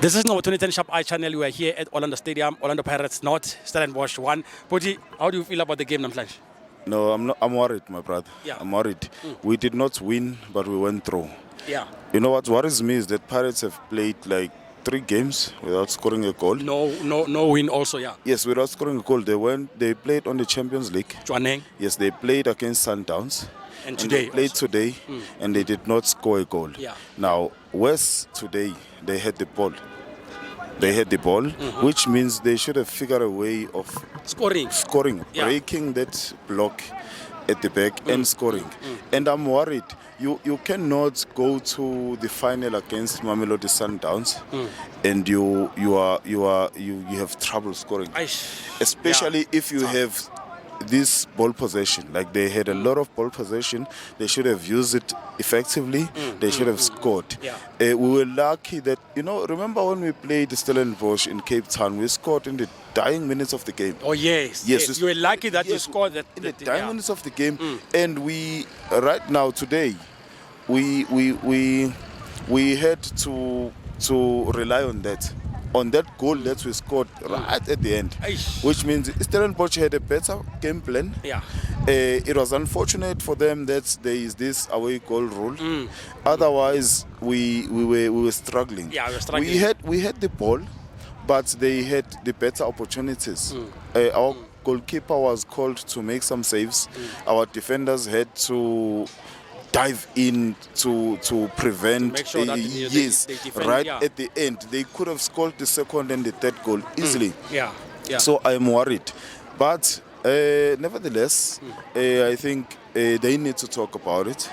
This is number 2010 Sharp Eye Channel. We are here at Orlando Stadium, Orlando Pirates North, Stellenbosch 1. Poti, how do you feel about the game, Namhlanje? No, I'm not. I'm worried, my brother. Yeah. I'm worried. We did not win, but we went through. Yeah. You know what worries me is that Pirates have played like 3 games without scoring a goal. No win also, yeah. Yes, without scoring a goal. They played on the Champions League. Chwaneng. Yes, they played against Sundowns. And today they played also. today, and they did not score a goal. Yeah. Now, West today, they had the ball. They had the ball, which means they should have figured a way of Scoring. Yeah. breaking that block at the back and scoring. And I'm worried. You cannot go to the final against Mamelodi Sundowns and you have trouble scoring. Especially if you have this ball possession. Like they had a lot of ball possession. They should have used it effectively. They should have scored. Yeah. We were lucky that, remember when we played Stellenbosch in Cape Town, we scored in the dying minutes of the game. Oh, yes. You were lucky that you scored that. In the dying minutes of the game. And we, right now, today, we had to rely on that. On that goal that we scored right at the end, which means Stellenbosch had a better game plan. Yeah. It was unfortunate for them that there is this away goal rule. Otherwise, we were struggling. Yeah, we were struggling. We had the ball, but they had the better opportunities. Our goalkeeper was called to make some saves. Our defenders had to dive in to prevent. To make sure that they defend, right at the end they could have scored the second and the third goal easily. Yeah. So I'm worried, but nevertheless, I think they need to talk about it.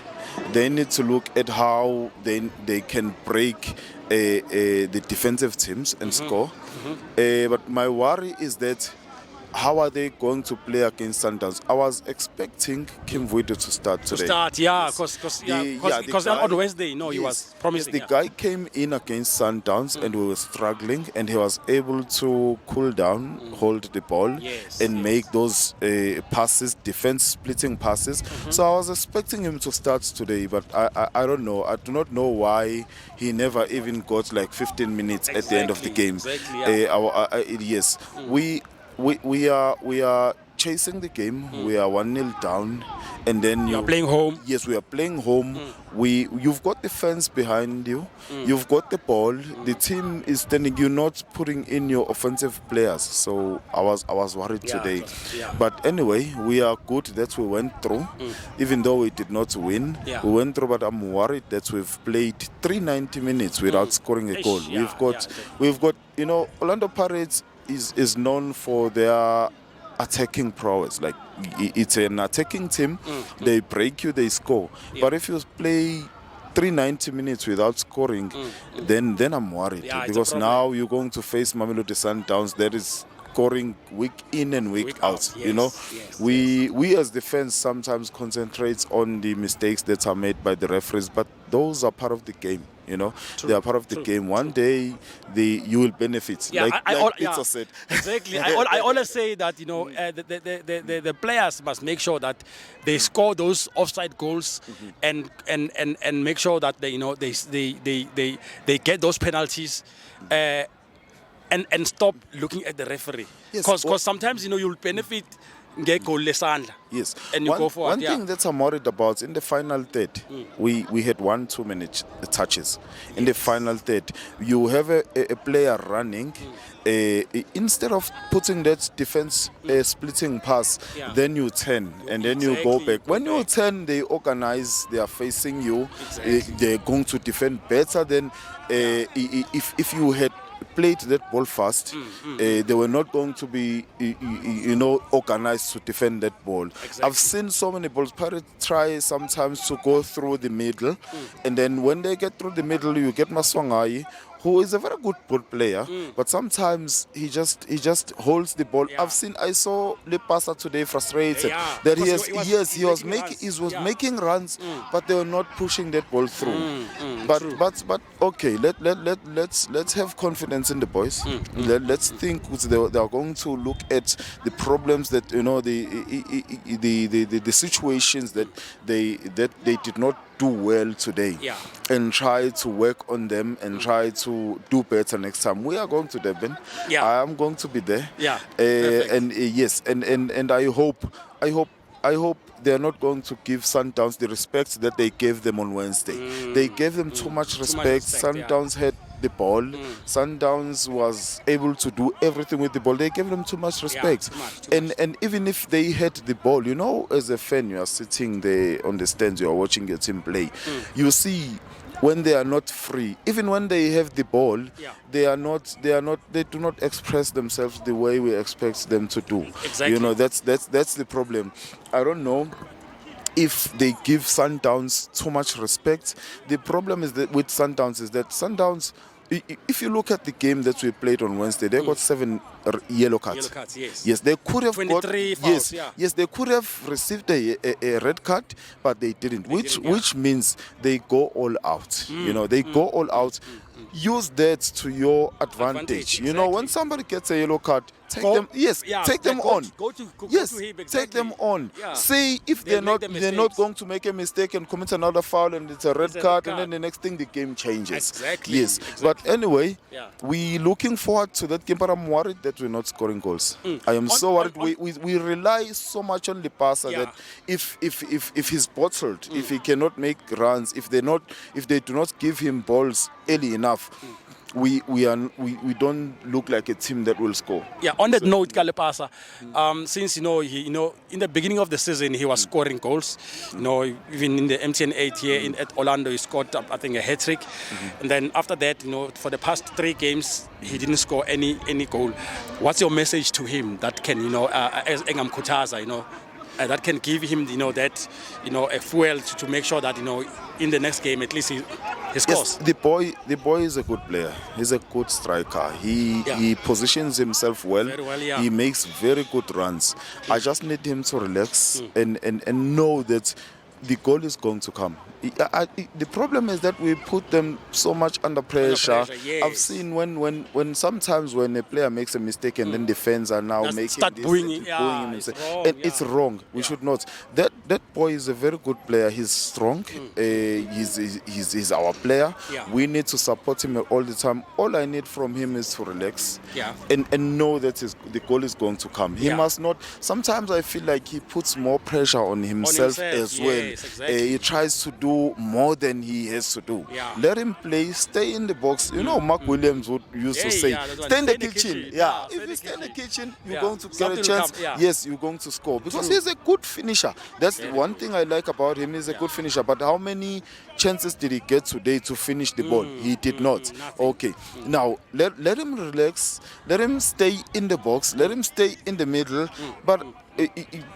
They need to look at how they can break the defensive teams and score. But my worry is that how are they going to play against Sundowns? I was expecting Kim Vuido to start today. Because on Wednesday, he was promising. The guy came in against Sundowns and we were struggling, and he was able to cool down, hold the ball, and make those passes, defense splitting passes. So I was expecting him to start today, but I don't know. I do not know why he never even got like 15 minutes at the end of the game. Yes, we are chasing the game. We are 1-0 down, and then you're playing home. Yes, we are playing home. You've got the fence behind you. You've got the ball. The team is standing. You're not putting in your offensive players. So I was worried today. But anyway, we are good that we went through, even though we did not win. We went through, but I'm worried that we've played 390 minutes without scoring a goal. We've got Orlando Pirates is known for their attacking prowess. Like it's an attacking team. They break you, they score. But if you play 390 minutes without scoring, then I'm worried, because now you're going to face Mamelodi Sundowns that is scoring week in and week out. We as the fans sometimes concentrate on the mistakes that are made by the referees, but those are part of the game. They are part of the game. One day, you will benefit. Like Pizza said. Exactly. I always say that the players must make sure that they score those offside goals and make sure that they get those penalties. And stop looking at the referee. Because sometimes you'll benefit. Yes. And you go for one thing that I'm worried about, in the final third, we had 1 2-minute touches. In the final third, you have a player running. Instead of putting that defense splitting pass, then you turn and then you go back. When you turn, they organize. They are facing you. They're going to defend better than if you had played that ball fast. They were not going to be organized to defend that ball. I've seen so many balls. Pirates try sometimes to go through the middle, and then when they get through the middle, you get Maswangai, who is a very good ball player, but sometimes he just holds the ball. I saw Lepasa today frustrated that he was making runs, but they were not pushing that ball through. But okay, let's have confidence in the boys. Let's think they are going to look at the problems that the situations that they did not do well today Yeah. and try to work on them and try to do better next time. We are going to Durban. Yeah. I am going to be there. Yeah, perfect. And yes, and I hope they're not going to give Sundowns the respect that they gave them on Wednesday. They gave them too much respect. Yeah. Sundowns had the ball. Sundowns was able to do everything with the ball. They gave them too much respect. too much. And even if they had the ball, you know, as a fan, you are sitting there on the stands, you are watching your team play. You see when they are not free, even when they have the ball, Yeah. they do not express themselves the way we expect them to do. Exactly. You know, that's the problem. I don't know if they give Sundowns too much respect. The problem is that with Sundowns is that Sundowns, if you look at the game that we played on Wednesday, they got 7 yellow cards. Yellow cards, yes. Yes, they could have got 23 fouls, yeah. yes, they could have received a red card, but they didn't. Which means they go all out. You know, they go all out. Use that to your advantage. You know, when somebody gets a yellow card, take them. Yes, take them on. Go to Yes, him, exactly. take them on. Yeah. Say if they're not going to make a mistake and commit another foul and it's a red card, and then the next thing the game changes. Exactly. Yes, Exactly. but anyway, Yeah. we looking forward to that game. But I'm worried that we're not scoring goals. I am so worried. We rely so much on Lipasa Yeah. that if he's bottled, if he cannot make runs, if they do not give him balls early enough, we don't look like a team that will score. Yeah, on that note, Kalepasa, since in the beginning of the season he was scoring goals, even in the MTN 8 here at Orlando he scored I think a hat trick, and then after that, for the past 3 games he didn't score any goal. What's your message to him that can as Engam Kutaza, that can give him that a fuel to make sure that in the next game at least he scores? Yes, the boy is a good player. He's a good striker. He positions himself well. Very well, yeah. He makes very good runs. I just need him to relax and know that the goal is going to come. The problem is that we put them so much under pressure. Yes. I've seen when sometimes when a player makes a mistake and then the fans are now making start this, booing and him. booing him It's and wrong, and it's wrong. We should not. That boy is a very good player. He's strong. He's our player. Yeah. We need to support him all the time. All I need from him is to relax. Yeah. And know that the goal is going to come. He must not. Sometimes I feel like he puts more pressure on himself as well. Yes, exactly. He tries to do more than he has to do. Yeah. Let him play. Stay in the box. Mark Williams would used to say, stay in the kitchen. Yeah. If you stay in the kitchen, you're going to get a chance. Yes, you're going to score because he's a good finisher. That's the one thing I like about him. He's a good finisher. But how many chances did he get today to finish the ball? He did not. Nothing. Okay. Now let him relax. Let him stay in the box. Let him stay in the middle. But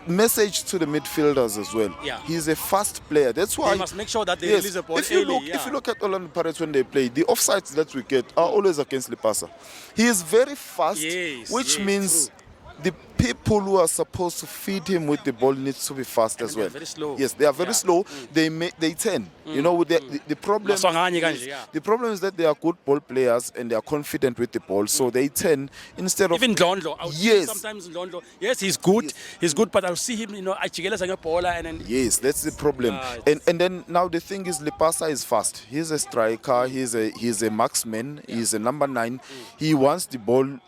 message to the midfielders as well. Yeah. He's a fast player. That's why They must make sure that they release the ball if you early. look, if you look at Orlando Pirates when they play, the offsides that we get are always against Lipasa. He is very fast, which means the people who are supposed to feed him with the ball needs to be fast as well. Very slow. Yes, they are very slow. They turn. With the problem. The problem is that they are good ball players and they are confident with the ball, so they turn instead of Even Ndlondlo. Sometimes Ndlondlo. Yes, he's good. Yes. He's good, but I'll see him, achigeles anga bola and then. Yes, that's the problem. And then now the thing is, Lipasa is fast. He's a striker. He's a marksman. He's a number 9. He wants the ball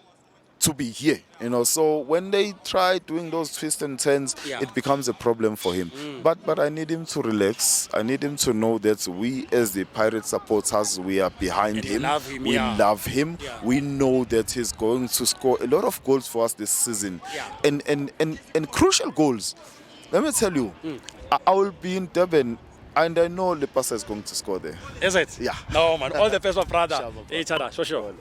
to be here, so when they try doing those twists and turns, it becomes a problem for him. But I need him to relax. I need him to know that we as the Pirate supporters, we are behind him. We love him. We know that he's going to score a lot of goals for us this season, and crucial goals. Let me tell you, I will be in Durban and I know Lepasa is going to score there. Is it? Yeah. No, man. All the best, my brother. Each other. Sure.